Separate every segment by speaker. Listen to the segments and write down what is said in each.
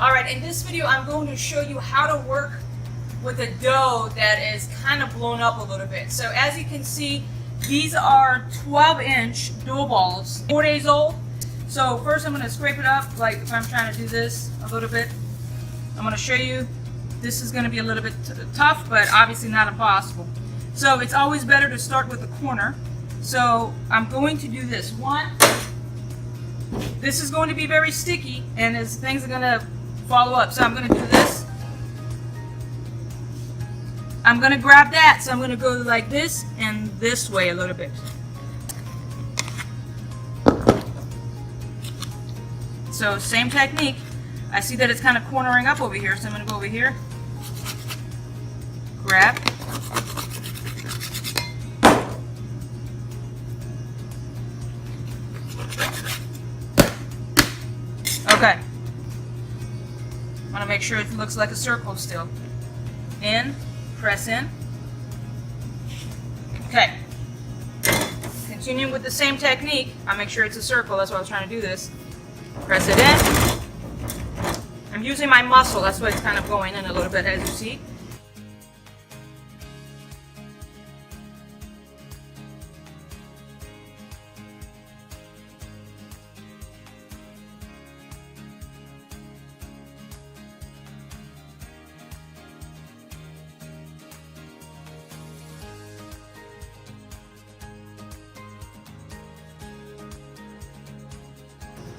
Speaker 1: Alright, in this video I'm going to show you how to work with a dough that is kind of blown up a little bit. So as you can see, these are 12-inch dough balls, 4 days old. So first I'm going to scrape it up, like if I'm trying to do this a little bit. I'm going to show you, this is going to be a little bit tough, but obviously not impossible. So it's always better to start with the corner. So I'm going to do this. One, this is going to be very sticky and as things are going to follow up. So I'm going to do this. I'm going to grab that. So I'm going to go like this and this way a little bit. So same technique. I see that it's kind of cornering up over here. So I'm going to go over here. Grab. Okay. I want to make sure it looks like a circle still. In, press in. Okay. Continuing with the same technique, I make sure it's a circle. That's why I was trying to do this. Press it in. I'm using my muscle. That's why it's kind of going in a little bit, as you see.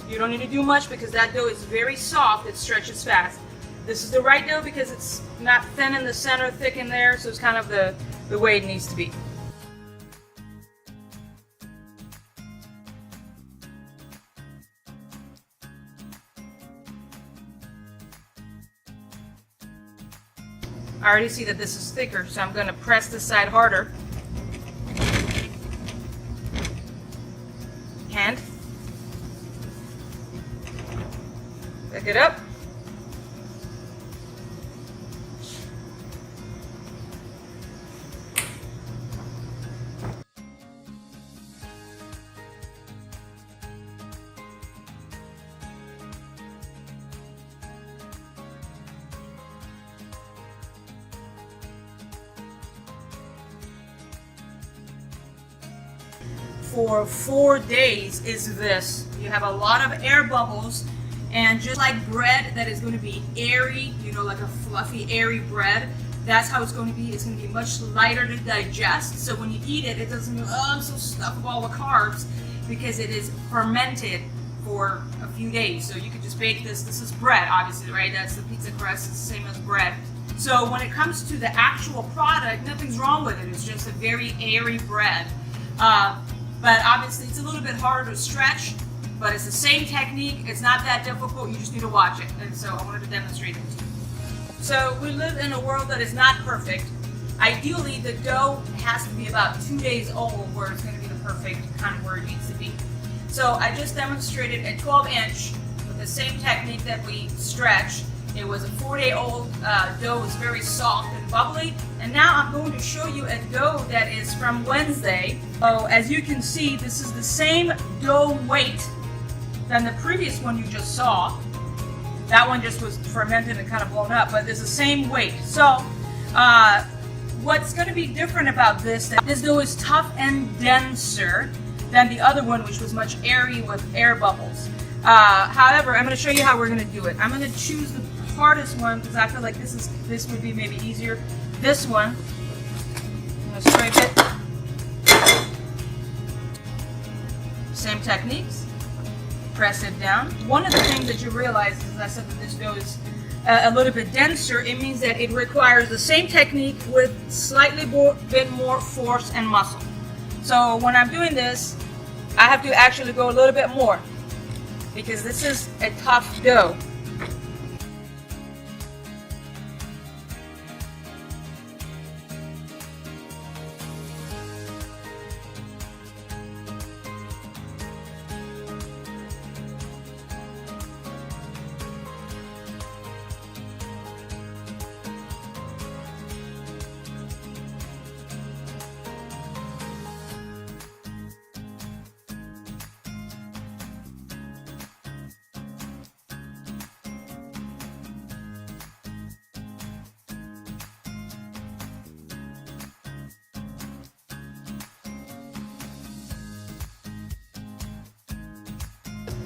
Speaker 1: You don't need to do much because that dough is very soft, it stretches fast. This is the right dough because it's not thin in the center, thick in there, so it's kind of the way it needs to be. I already see that this is thicker, so I'm going to press this side harder. Hand. Pick it up. For 4 days is this. You have a lot of air bubbles. And just like bread that is going to be airy, you know, like a fluffy, airy bread, that's how it's going to be. It's going to be much lighter to digest. So when you eat it, it doesn't mean, oh, I'm so stuffed with all the carbs, because it is fermented for a few days. So you could just bake this. This is bread, obviously, right? That's the pizza crust. It's the same as bread. So when it comes to the actual product, nothing's wrong with it. It's just a very airy bread. But obviously, it's a little bit harder to stretch. But it's the same technique. It's not that difficult. You just need to watch it. And so I wanted to demonstrate it to you. So we live in a world that is not perfect. Ideally, the dough has to be about 2 days old where it's going to be the perfect kind of where it needs to be. So I just demonstrated a 12-inch with the same technique that we stretch. It was a 4-day-old dough. It was very soft and bubbly. And now I'm going to show you a dough that is from Wednesday. So as you can see, this is the same dough weight than the previous one you just saw. That one just was fermented and kind of blown up, but it's the same weight. So what's going to be different about this, that this dough is tough and denser than the other one, which was much airy with air bubbles. However, I'm going to show you how we're going to do it. I'm going to choose the hardest one because I feel like this would be maybe easier. This one, I'm going to scrape it. Same techniques. Press it down. One of the things that you realize is, as I said, that this dough is a little bit denser. It means that it requires the same technique with slightly bit more force and muscle. So when I'm doing this, I have to actually go a little bit more because this is a tough dough.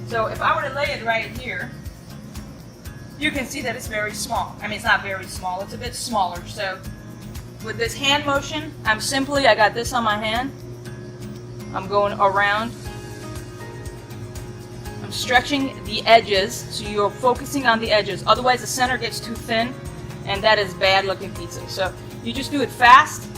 Speaker 1: So if I were to lay it right here, you can see that it's very small. I mean, it's not very small, it's a bit smaller. So with this hand motion, I got this on my hand. I'm going around. I'm stretching the edges, so you're focusing on the edges. Otherwise, the center gets too thin, and that is bad looking pizza. So you just do it fast,